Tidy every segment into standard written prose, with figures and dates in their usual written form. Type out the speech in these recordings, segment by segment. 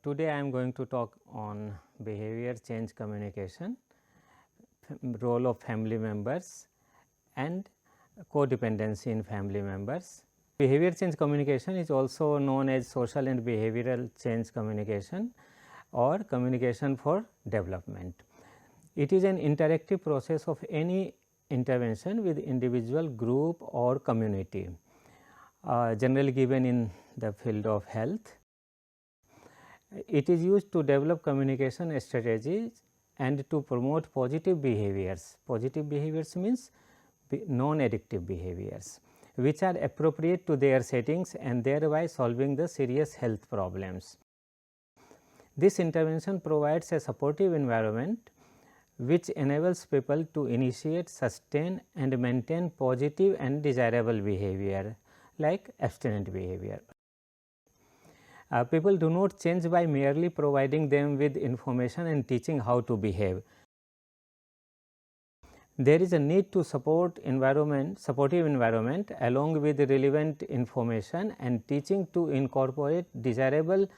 Today I am going to talk on behavior change communication, role of family members and codependency in family members. Behavior change communication is also known as social and behavioral change communication or communication for development. It is an interactive process of any intervention with individual, group or community, generally given in the field of health. It is used to develop communication strategies and to promote positive behaviors. Positive behaviors means non-addictive behaviors, which are appropriate to their settings and thereby solving the serious health problems. This intervention provides a supportive environment which enables people to initiate, sustain and maintain positive and desirable behavior like abstinent behavior. People do not change by merely providing them with information and teaching how to behave. There is a need to supportive environment along with relevant information and teaching to incorporate desirable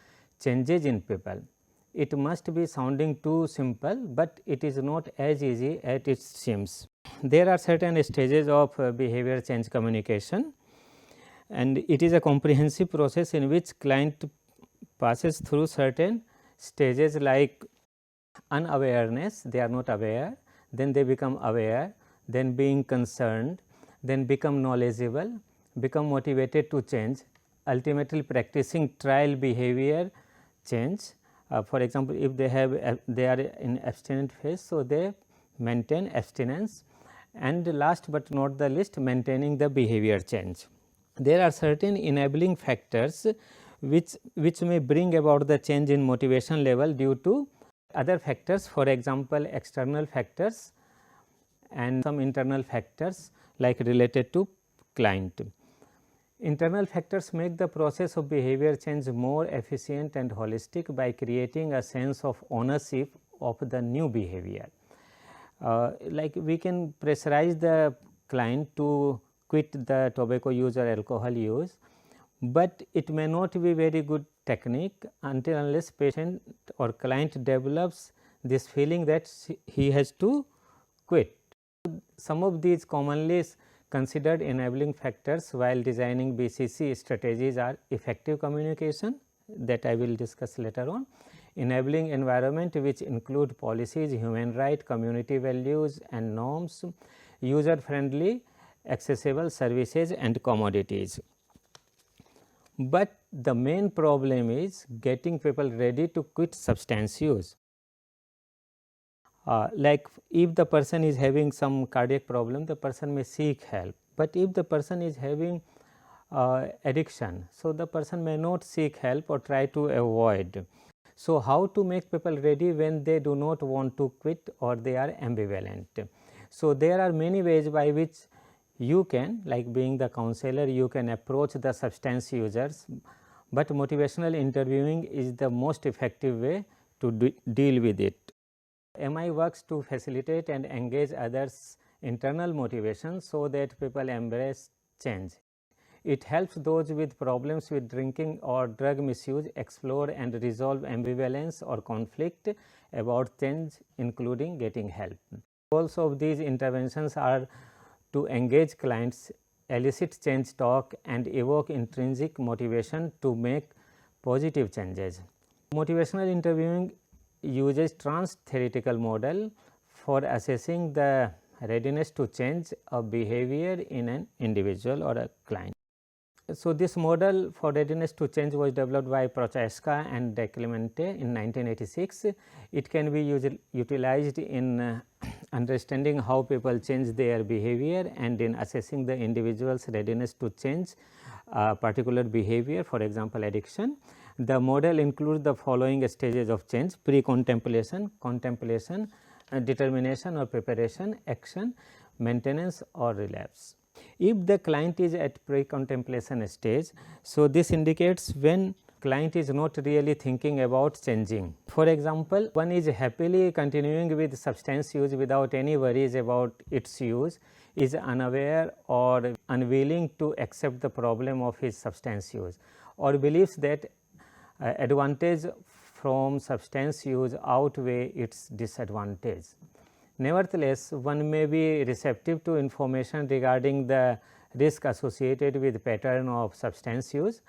changes in people. It must be sounding too simple, but it is not as easy as it seems. There are certain stages of behavior change communication, and it is a comprehensive process in which client passes through certain stages like unawareness, they are not aware, then they become aware, then being concerned, then become knowledgeable, become motivated to change, ultimately practicing trial behavior change. For example, if they are in abstinent phase, so they maintain abstinence, and last but not the least, maintaining the behavior change. There are certain enabling factors which may bring about the change in motivation level due to other factors, for example, external factors and some internal factors like related to client. Internal factors make the process of behavior change more efficient and holistic by creating a sense of ownership of the new behavior. Like we can pressurize the client to quit the tobacco use or alcohol use, but it may not be very good technique until unless patient or client develops this feeling that he has to quit. Some of these commonly considered enabling factors while designing BCC strategies are effective communication, that I will discuss later on, enabling environment which include policies, human right, community values and norms, user friendly accessible services and commodities. But the main problem is getting people ready to quit substance use. Like if the person is having some cardiac problem, the person may seek help, but if the person is having addiction, so the person may not seek help or try to avoid. So, how to make people ready when they do not want to quit or they are ambivalent? So, there are many ways by which you can, like being the counselor, you can approach the substance users, but motivational interviewing is the most effective way to deal with it. MI works to facilitate and engage others' internal motivation so that people embrace change. It helps those with problems with drinking or drug misuse explore and resolve ambivalence or conflict about change, including getting help. Goals of these interventions are to engage clients, elicit change talk and evoke intrinsic motivation to make positive changes. Motivational interviewing uses trans-theoretical model for assessing the readiness to change a behavior in an individual or a client. So, this model for readiness to change was developed by Prochaska and De Clemente in 1986. It can be utilized in understanding how people change their behavior and in assessing the individual's readiness to change a particular behavior, for example, addiction. The model includes the following stages of change: pre-contemplation, contemplation, determination or preparation, action, maintenance or relapse. If the client is at pre-contemplation stage, so this indicates when client is not really thinking about changing. For example, one is happily continuing with substance use without any worries about its use, is unaware or unwilling to accept the problem of his substance use, or believes that advantage from substance use outweigh its disadvantage. Nevertheless, one may be receptive to information regarding the risk associated with pattern of substance use,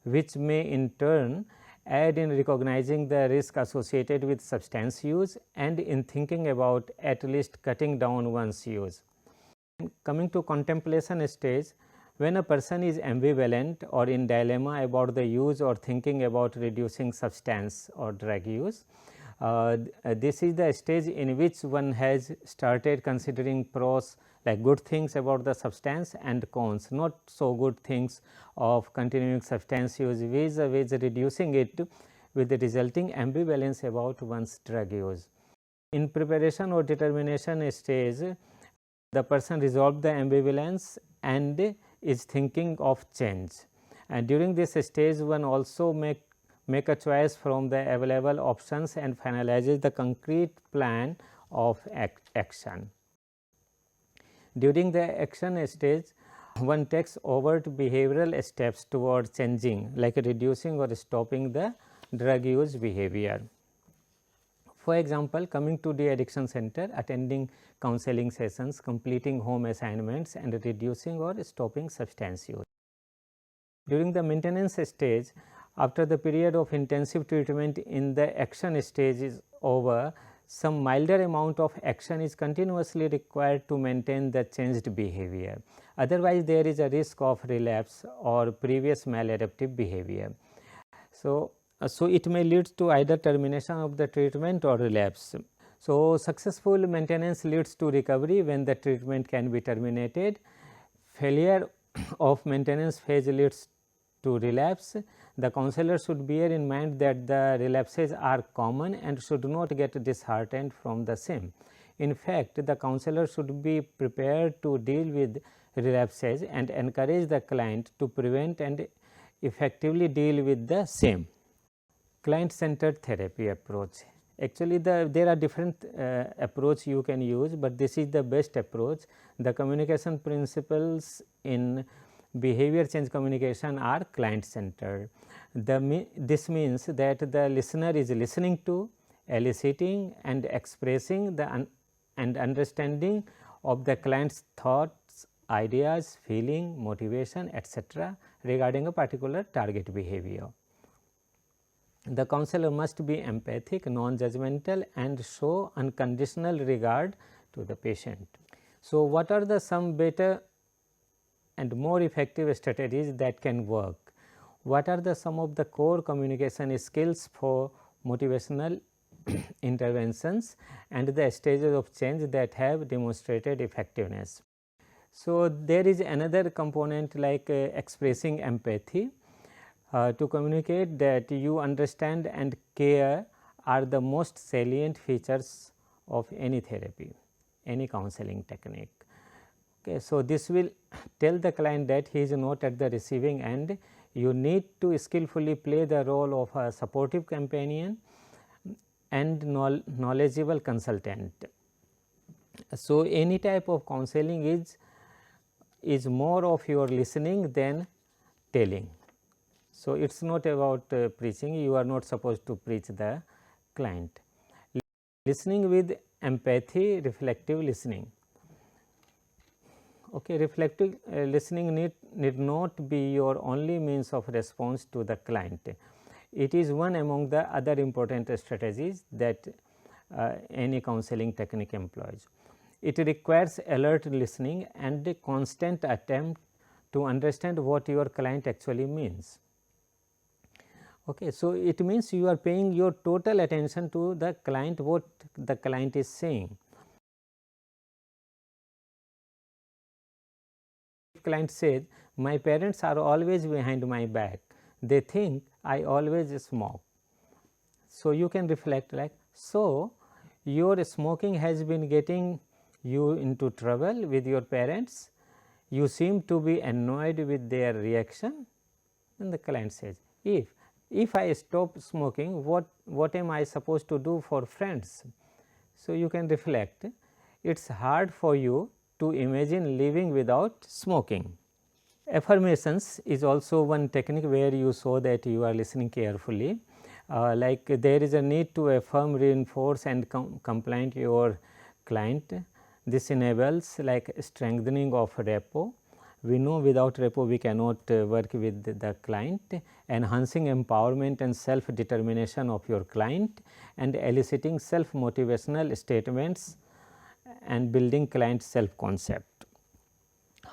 which may in turn aid in recognizing the risk associated with substance use and in thinking about at least cutting down one's use. Coming to contemplation stage, when a person is ambivalent or in dilemma about the use or thinking about reducing substance or drug use, this is the stage in which one has started considering pros like good things about the substance and cons, not so good things of continuing substance use vis-a-vis reducing it, with the resulting ambivalence about one's drug use. In preparation or determination stage, the person resolved the ambivalence and is thinking of change, and during this stage one also make a choice from the available options and finalizes the concrete plan of action. During the action stage, one takes overt behavioral steps towards changing, like reducing or stopping the drug use behavior. For example, coming to the addiction center, attending counseling sessions, completing home assignments and reducing or stopping substance use. During the maintenance stage, after the period of intensive treatment in the action stage is over, some milder amount of action is continuously required to maintain the changed behavior. Otherwise, there is a risk of relapse or previous maladaptive behavior. So it may lead to either termination of the treatment or relapse. So, successful maintenance leads to recovery when the treatment can be terminated. Failure of maintenance phase leads to relapse. The counselor should bear in mind that the relapses are common and should not get disheartened from the same. In fact, the counselor should be prepared to deal with relapses and encourage the client to prevent and effectively deal with the same. Client centered therapy approach. Actually, there are different approach you can use, but this is the best approach. The communication principles in behavior change communication are client centered. This means that the listener is listening to, eliciting and expressing the and understanding of the client's thoughts, ideas, feeling, motivation, etc. regarding a particular target behavior. The counselor must be empathic, non-judgmental and show unconditional regard to the patient. So, what are the some better and more effective strategies that can work? What are the some of the core communication skills for motivational interventions and the stages of change that have demonstrated effectiveness? So, there is another component like expressing empathy. To communicate that you understand and care are the most salient features of any therapy, any counseling technique. Okay, so, this will tell the client that he is not at the receiving end. You need to skillfully play the role of a supportive companion and knowledgeable consultant. So, any type of counseling is more of your listening than telling. So, it is not about preaching, you are not supposed to preach the client. Listening with empathy, reflective listening. Okay, reflective listening need not be your only means of response to the client. It is one among the other important strategies that any counseling technique employs. It requires alert listening and a constant attempt to understand what your client actually means. Okay, so, it means you are paying your total attention to the client, what the client is saying. If client says, my parents are always behind my back, they think I always smoke. So, you can reflect like, so your smoking has been getting you into trouble with your parents, you seem to be annoyed with their reaction, and the client says, if I stop smoking, what am I supposed to do for friends? So, you can reflect, it is hard for you to imagine living without smoking. Affirmations is also one technique where you show that you are listening carefully. like there is a need to affirm, reinforce and complaint your client. This enables like strengthening of rapport. We know without rapport we cannot work with the client, enhancing empowerment and self determination of your client, and eliciting self motivational statements and building client self concept.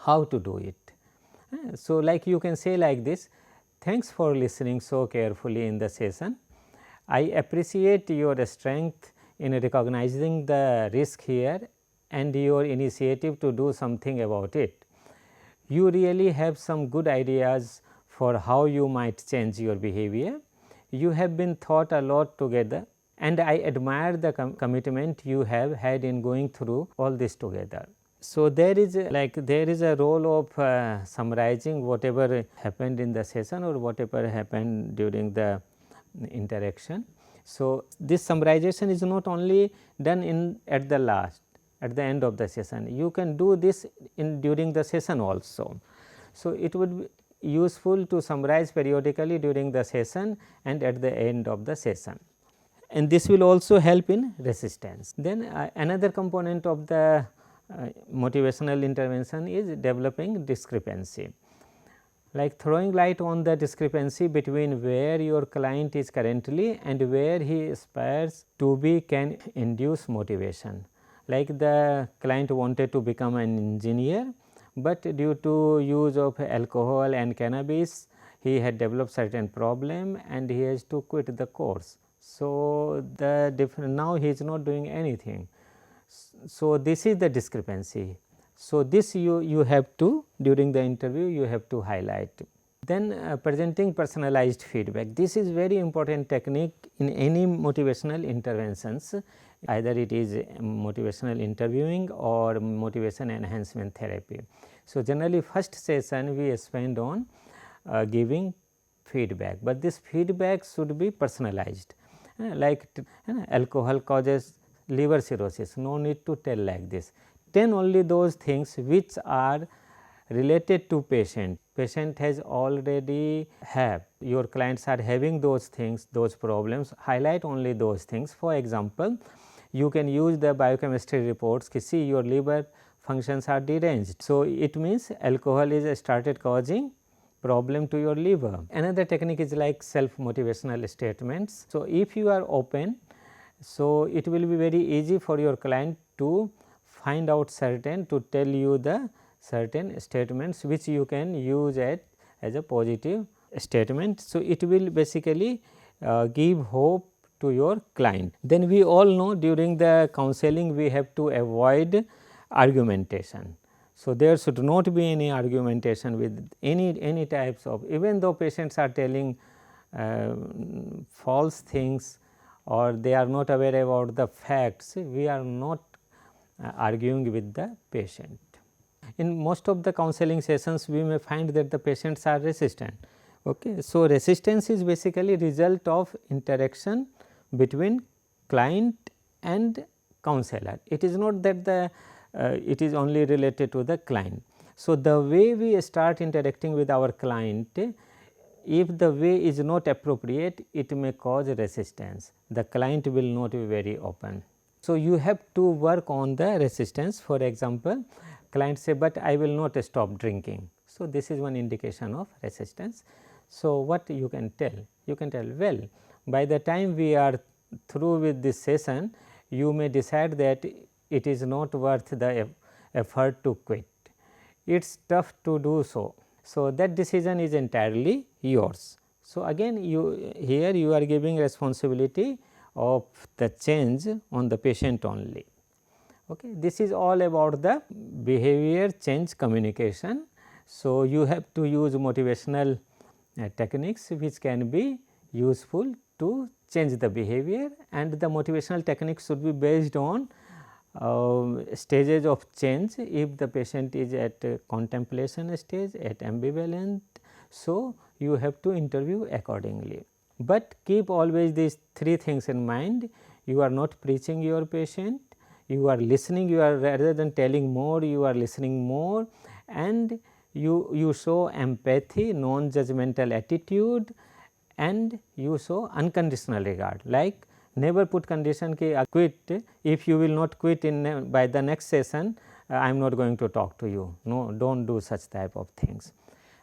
How to do it? So, like you can say like this: thanks for listening so carefully in the session. I appreciate your strength in recognizing the risk here and your initiative to do something about it. You really have some good ideas for how you might change your behavior. You have been thought a lot together, and I admire the commitment you have had in going through all this together. So, there is a role of summarizing whatever happened in the session or whatever happened during the interaction. So, this summarization is not only done at the end of the session, you can do this during the session also. So, it would be useful to summarize periodically during the session and at the end of the session, and this will also help in resistance. Then another component of the motivational intervention is developing discrepancy, like throwing light on the discrepancy between where your client is currently and where he aspires to be can induce motivation. Like the client wanted to become an engineer, but due to use of alcohol and cannabis he had developed certain problem and he has to quit the course. So, now he is not doing anything. So, this is the discrepancy. So, this you have to, during the interview you have to highlight. Then presenting personalized feedback. This is very important technique in any motivational interventions, either it is motivational interviewing or motivation enhancement therapy. So, generally first session we spend on giving feedback, but this feedback should be personalized. Like alcohol causes liver cirrhosis, no need to tell like this. Tell only those things which are related to patient. Patient has already have, your clients are having those things, those problems, highlight only those things. For example, you can use the biochemistry reports to see your liver functions are deranged. So, it means alcohol is started causing problem to your liver. Another technique is like self motivational statements. So, if you are open, so it will be very easy for your client to find out to tell you the certain statements which you can use as a positive statement. So, it will basically give hope to your client. Then we all know during the counseling we have to avoid argumentation. So, there should not be any argumentation with any types of, even though patients are telling false things or they are not aware about the facts, we are not arguing with the patient. In most of the counseling sessions we may find that the patients are resistant. Okay. So, resistance is basically result of interaction between client and counselor. It is not that it is only related to the client. So, the way we start interacting with our client, if the way is not appropriate, it may cause resistance. The client will not be very open. So, you have to work on the resistance. For example, client say, but I will not stop drinking. So, this is one indication of resistance. So, what you can tell? You can tell, well, by the time we are through with this session, you may decide that it is not worth the effort to quit. It is tough to do so. So, that decision is entirely yours. So, again here you are giving responsibility of the change on the patient only. Okay. This is all about the behavior change communication. So, you have to use motivational techniques which can be useful to change the behavior, and the motivational techniques should be based on stages of change. If the patient is at contemplation stage, at ambivalent, so you have to interview accordingly. But keep always these three things in mind: you are not preaching your patient, you are listening, you are rather than telling more, you are listening more, and you show empathy, non-judgmental attitude, and you show unconditional regard, like never put condition ki quit, if you will not quit in by the next session, I am not going to talk to you. No, do not do such type of things.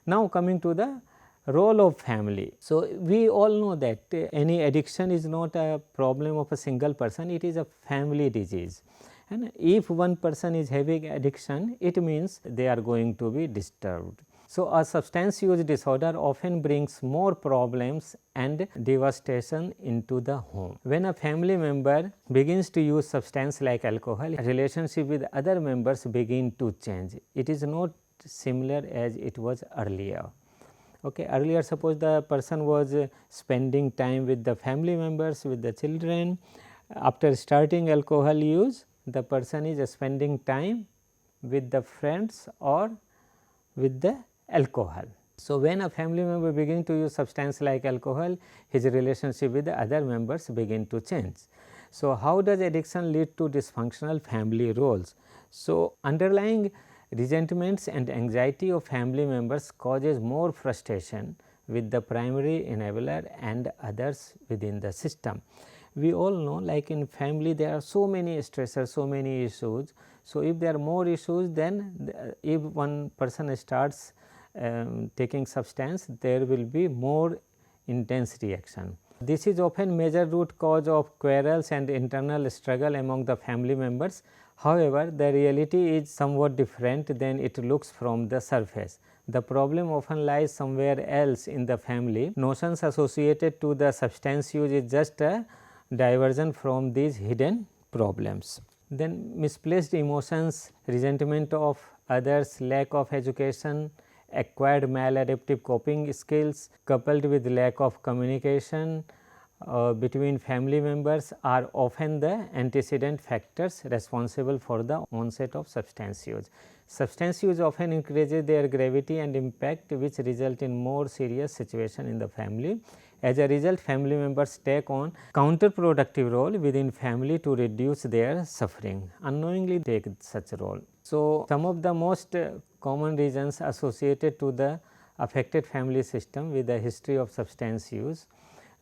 Now, coming to the role of family. So, we all know that any addiction is not a problem of a single person, it is a family disease, and if one person is having addiction, it means they are going to be disturbed. So, a substance use disorder often brings more problems and devastation into the home. When a family member begins to use substance like alcohol, relationship with other members begin to change. It is not similar as it was earlier. Okay. Earlier, suppose the person was spending time with the family members, with the children. After starting alcohol use, the person is spending time with the friends or with the alcohol. So, when a family member begin to use substance like alcohol, his relationship with the other members begin to change. So, how does addiction lead to dysfunctional family roles? So, underlying resentments and anxiety of family members causes more frustration with the primary enabler and others within the system. We all know, like in family there are so many stressors, so many issues. So, if there are more issues, then if one person starts taking substance, there will be more intense reaction. This is often major root cause of quarrels and internal struggle among the family members. However, the reality is somewhat different than it looks from the surface. The problem often lies somewhere else in the family. Notions associated to the substance use is just a diversion from these hidden problems. Then misplaced emotions, resentment of others, lack of education, acquired maladaptive coping skills coupled with lack of communication between family members are often the antecedent factors responsible for the onset of substance use. Substance use often increases their gravity and impact, which result in more serious situation in the family. As a result, family members take on counterproductive role within family to reduce their suffering, unknowingly take such role. So, some of the most common reasons associated to the affected family system with the history of substance use,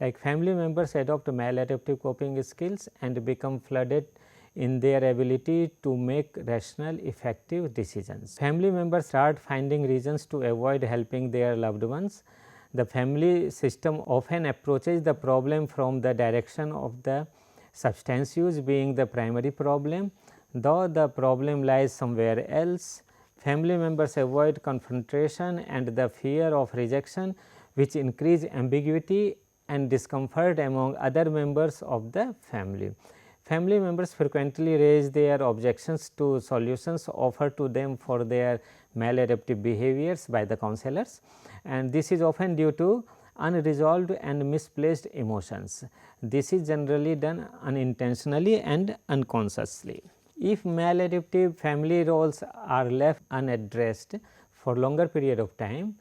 like family members adopt maladaptive coping skills and become flooded in their ability to make rational, effective decisions. Family members start finding reasons to avoid helping their loved ones. The family system often approaches the problem from the direction of the substance use being the primary problem, though the problem lies somewhere else. Family members avoid confrontation and the fear of rejection, which increase ambiguity and discomfort among other members of the family. Family members frequently raise their objections to solutions offered to them for their maladaptive behaviors by the counselors, and this is often due to unresolved and misplaced emotions. This is generally done unintentionally and unconsciously. If maladaptive family roles are left unaddressed for longer period of time,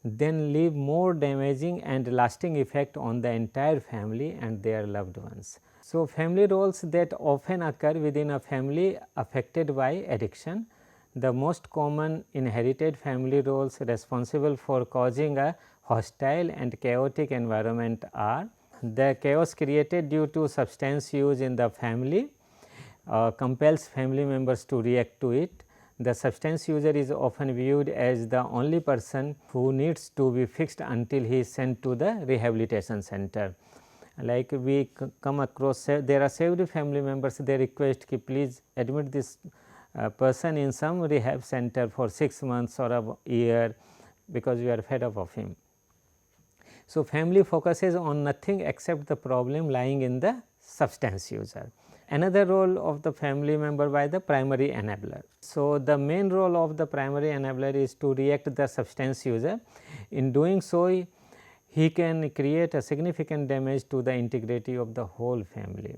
then leave more damaging and lasting effect on the entire family and their loved ones. So, family roles that often occur within a family affected by addiction. The most common inherited family roles responsible for causing a hostile and chaotic environment are: the chaos created due to substance use in the family compels family members to react to it. The substance user is often viewed as the only person who needs to be fixed until he is sent to the rehabilitation center. Like we come across, there are several family members, they request ki please admit this person in some rehab center for 6 months or a year, because we are fed up of him. So, family focuses on nothing except the problem lying in the substance user. Another role of the family member by the primary enabler. So, the main role of the primary enabler is to react the substance user. In doing so, he can create a significant damage to the integrity of the whole family.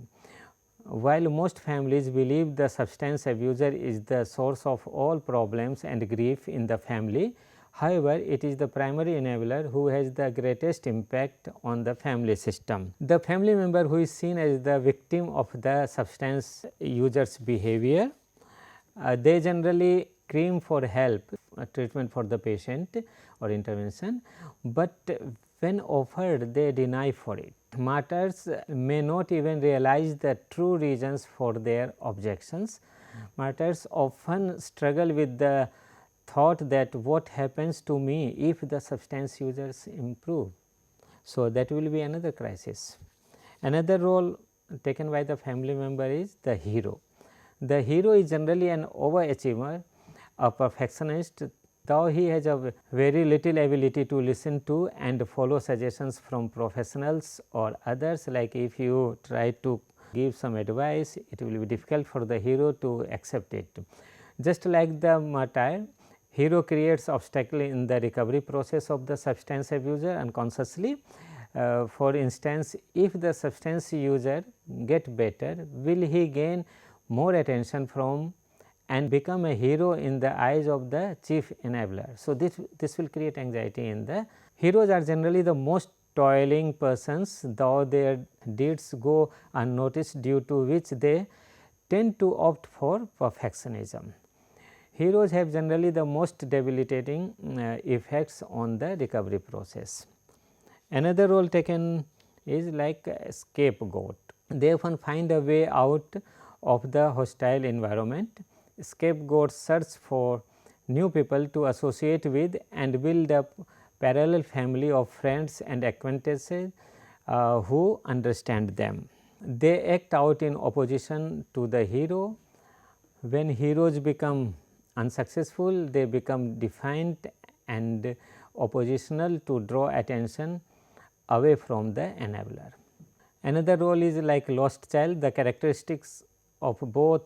While most families believe the substance abuser is the source of all problems and grief in the family, however, it is the primary enabler who has the greatest impact on the family system. The family member who is seen as the victim of the substance user's behavior, they generally scream for help, treatment for the patient or intervention, but when offered they deny for it. Martyrs may not even realize the true reasons for their objections. Martyrs often struggle with the thought that what happens to me if the substance users improve. So, that will be another crisis. Another role taken by the family member is the hero. The hero is generally an overachiever, a perfectionist, though he has a very little ability to listen to and follow suggestions from professionals or others. Like if you try to give some advice, it will be difficult for the hero to accept it. Just like the martyr, hero creates obstacle in the recovery process of the substance abuser unconsciously. For instance, if the substance user get better, will he gain more attention from and become a hero in the eyes of the chief enabler. So, this will create anxiety in the heroes are generally the most toiling persons, though their deeds go unnoticed, due to which they tend to opt for perfectionism. Heroes have generally the most debilitating effects on the recovery process. Another role taken is like a scapegoat. They often find a way out of the hostile environment. Scapegoats search for new people to associate with and build up parallel family of friends and acquaintances who understand them. They act out in opposition to the hero. When heroes become unsuccessful, they become defiant and oppositional to draw attention away from the enabler. Another role is like lost child. The characteristics of both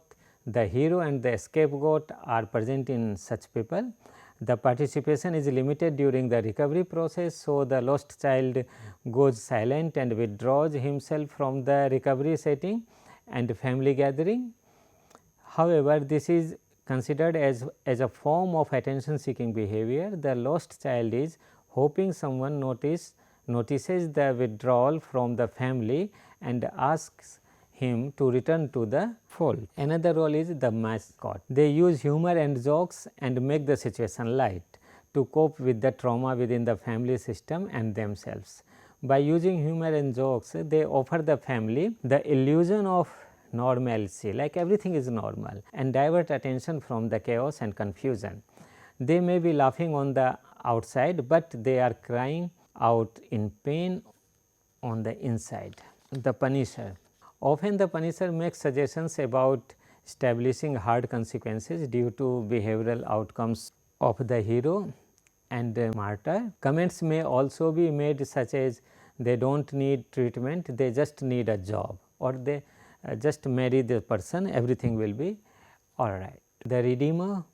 the hero and the scapegoat are present in such people. The participation is limited during the recovery process. So, the lost child goes silent and withdraws himself from the recovery setting and family gathering. However, this is considered as a form of attention seeking behavior. The lost child is hoping someone notices the withdrawal from the family and asks him to return to the fold. Another role is the mascot. They use humor and jokes and make the situation light to cope with the trauma within the family system and themselves. By using humor and jokes, they offer the family the illusion of normalcy, like everything is normal, and divert attention from the chaos and confusion. They may be laughing on the outside, but they are crying out in pain on the inside. The punisher. Often the punisher makes suggestions about establishing hard consequences due to behavioral outcomes of the hero and martyr. Comments may also be made such as they do not need treatment, they just need a job, or they just marry the person, everything will be alright. The redeemer.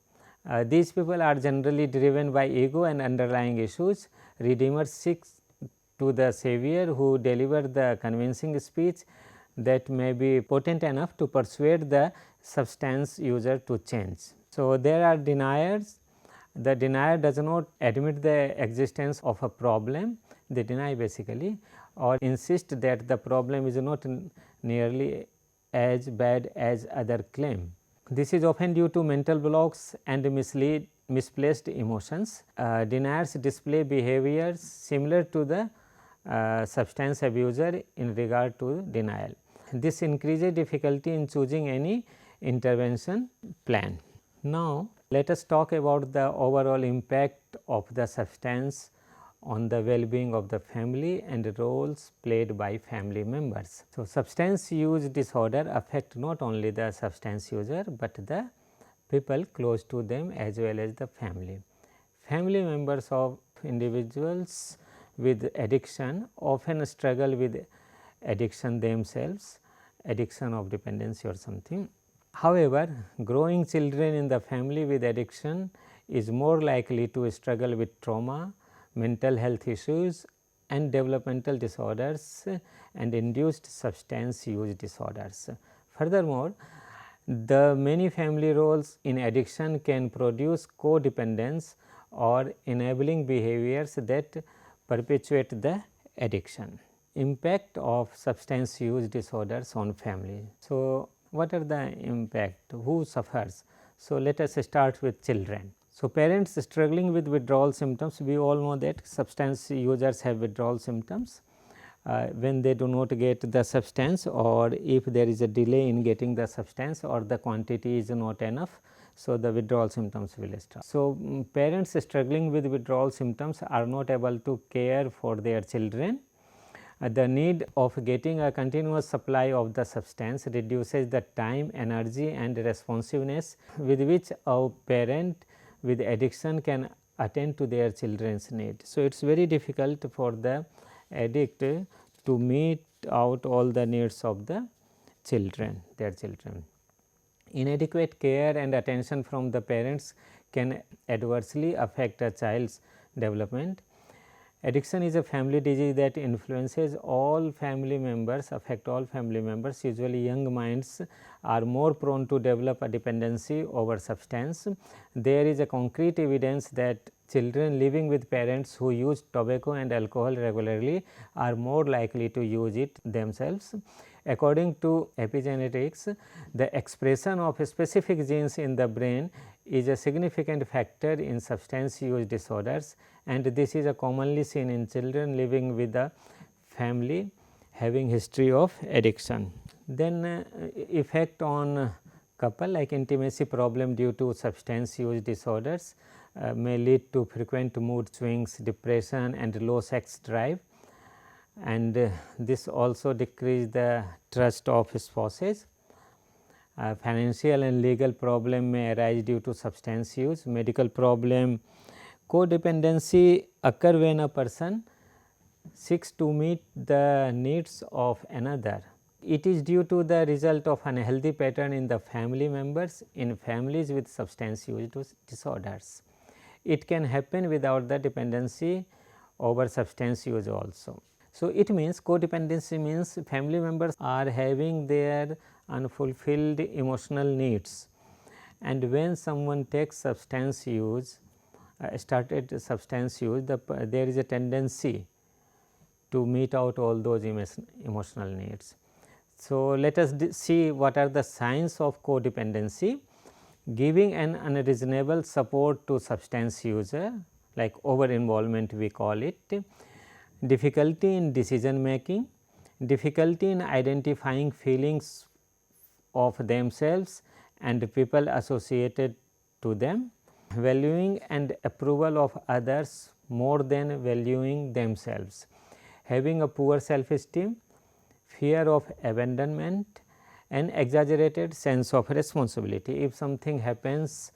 These people are generally driven by ego and underlying issues. Redeemer seeks to the savior who deliver the convincing speech that may be potent enough to persuade the substance user to change. So, there are deniers. The denier does not admit the existence of a problem, they deny basically, or insist that the problem is not nearly as bad as other claim. This is often due to mental blocks and misplaced emotions. Deniers display behaviors similar to the substance abuser in regard to denial. This increases difficulty in choosing any intervention plan. Now, let us talk about the overall impact of the substance on the well-being of the family and roles played by family members. So, substance use disorder affect not only the substance user, but the people close to them as well as the family. Family members of individuals with addiction often struggle with addiction themselves, addiction of dependency or something. However, growing children in the family with addiction is more likely to struggle with trauma, mental health issues and developmental disorders and induced substance use disorders. Furthermore, the many family roles in addiction can produce codependence or enabling behaviors that perpetuate the addiction. Impact of substance use disorders on family. So, what are the impact? Who suffers? So, let us start with children. So, parents struggling with withdrawal symptoms, we all know that substance users have withdrawal symptoms when they do not get the substance, or if there is a delay in getting the substance, or the quantity is not enough. So, the withdrawal symptoms will start. So, parents struggling with withdrawal symptoms are not able to care for their children. The need of getting a continuous supply of the substance reduces the time, energy and responsiveness with which a parent with addiction can attend to their children's need. So, it is very difficult for the addict to meet out all the needs of the children, their children. Inadequate care and attention from the parents can adversely affect a child's development. Addiction is a family disease that influences all family members, affect all family members. Usually young minds are more prone to develop a dependency over substance. There is a concrete evidence that children living with parents who use tobacco and alcohol regularly are more likely to use it themselves. According to epigenetics, the expression of specific genes in the brain is a significant factor in substance use disorders, and this is commonly seen in children living with a family having history of addiction. Then effect on couple, like intimacy problem due to substance use disorders may lead to frequent mood swings, depression and low sex drive, and this also decrease the trust of spouses. Financial and legal problem may arise due to substance use. Medical problem, codependency occur when a person seeks to meet the needs of another. It is due to the result of unhealthy pattern in the family members in families with substance use disorders. It can happen without the dependency over substance use also. So, it means codependency means family members are having their unfulfilled emotional needs, and when someone takes substance use, started substance use, there is a tendency to meet out all those emotional needs. So, let us see what are the signs of codependency. Giving an unreasonable support to substance user, like over involvement we call it. Difficulty in decision making, difficulty in identifying feelings of themselves and people associated to them, valuing and approval of others more than valuing themselves, having a poor self-esteem, fear of abandonment, an exaggerated sense of responsibility. If something happens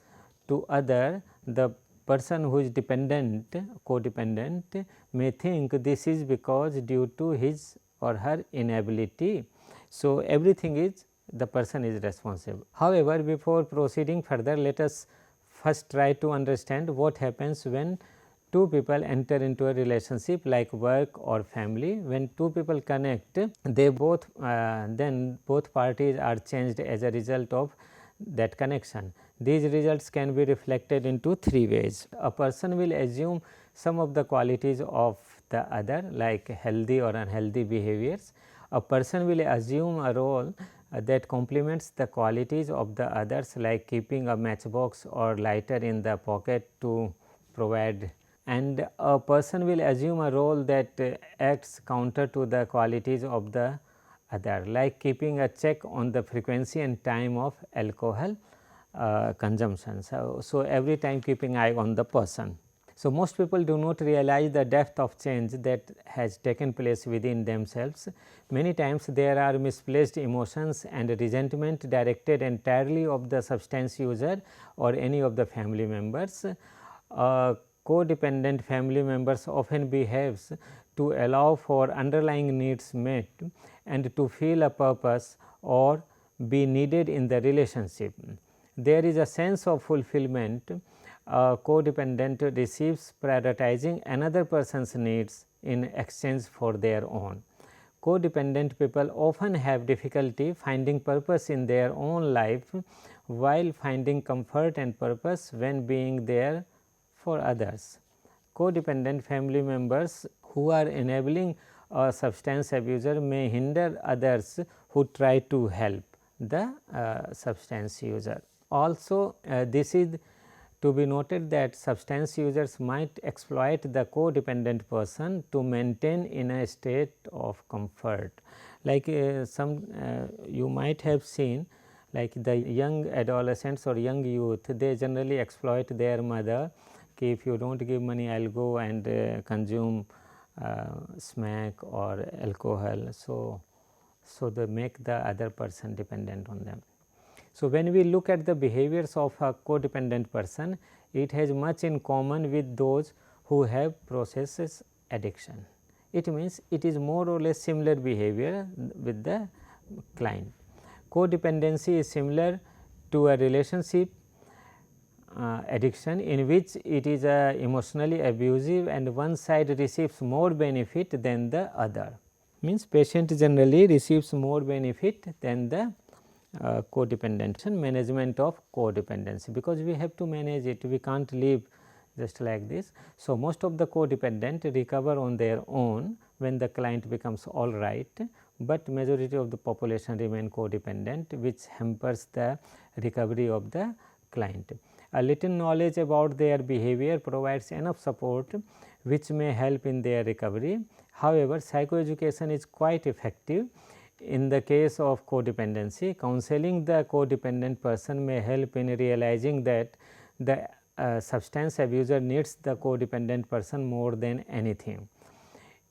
to other, the person who is dependent, codependent may think this is because due to his or her inability. So, everything is the person is responsible. However, before proceeding further, let us first try to understand what happens when two people enter into a relationship like work or family. When two people connect, they both then both parties are changed as a result of that connection. These results can be reflected into three ways. A person will assume some of the qualities of the other, like healthy or unhealthy behaviors. A person will assume a role that complements the qualities of the others, like keeping a matchbox or lighter in the pocket to provide, and a person will assume a role that acts counter to the qualities of the other, like keeping a check on the frequency and time of alcohol consumption. So, every time keeping eye on the person. So, most people do not realize the depth of change that has taken place within themselves. Many times there are misplaced emotions and resentment directed entirely of the substance user or any of the family members. Codependent family members often behaves to allow for underlying needs met and to feel a purpose or be needed in the relationship. There is a sense of fulfillment. A codependent receives prioritizing another person's needs in exchange for their own. Codependent people often have difficulty finding purpose in their own life while finding comfort and purpose when being there for others. Codependent family members who are enabling a substance abuser may hinder others who try to help the substance user. Also, this is To be noted that substance users might exploit the codependent person to maintain in a state of comfort. Like you might have seen, like the young adolescents or young youth, they generally exploit their mother. Okay, if you do not give money, I will go and consume smack or alcohol. So they make the other person dependent on them. So, when we look at the behaviors of a codependent person, it has much in common with those who have process addiction. It means it is more or less similar behavior with the client. Codependency is similar to a relationship addiction, in which it is emotionally abusive and one side receives more benefit than the other. Means patient generally receives more benefit than the codependent. Management of codependency, because we have to manage it, we can't live just like this. So, most of the codependent recover on their own when the client becomes all right, but majority of the population remain codependent, which hampers the recovery of the client. A little knowledge about their behavior provides enough support which may help in their recovery. However, psychoeducation is quite effective in the case of codependency. Counseling the codependent person may help in realizing that the substance abuser needs the codependent person more than anything.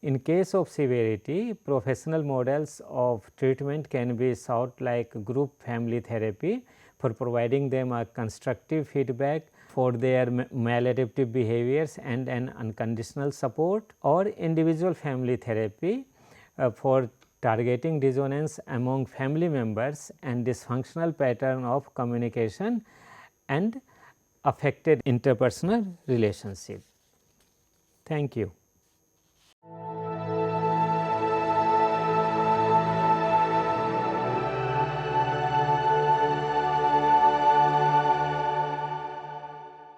In case of severity, professional models of treatment can be sought, like group family therapy for providing them a constructive feedback for their maladaptive behaviors and an unconditional support, or individual family therapy for targeting dissonance among family members and dysfunctional pattern of communication and affected interpersonal relationship. Thank you.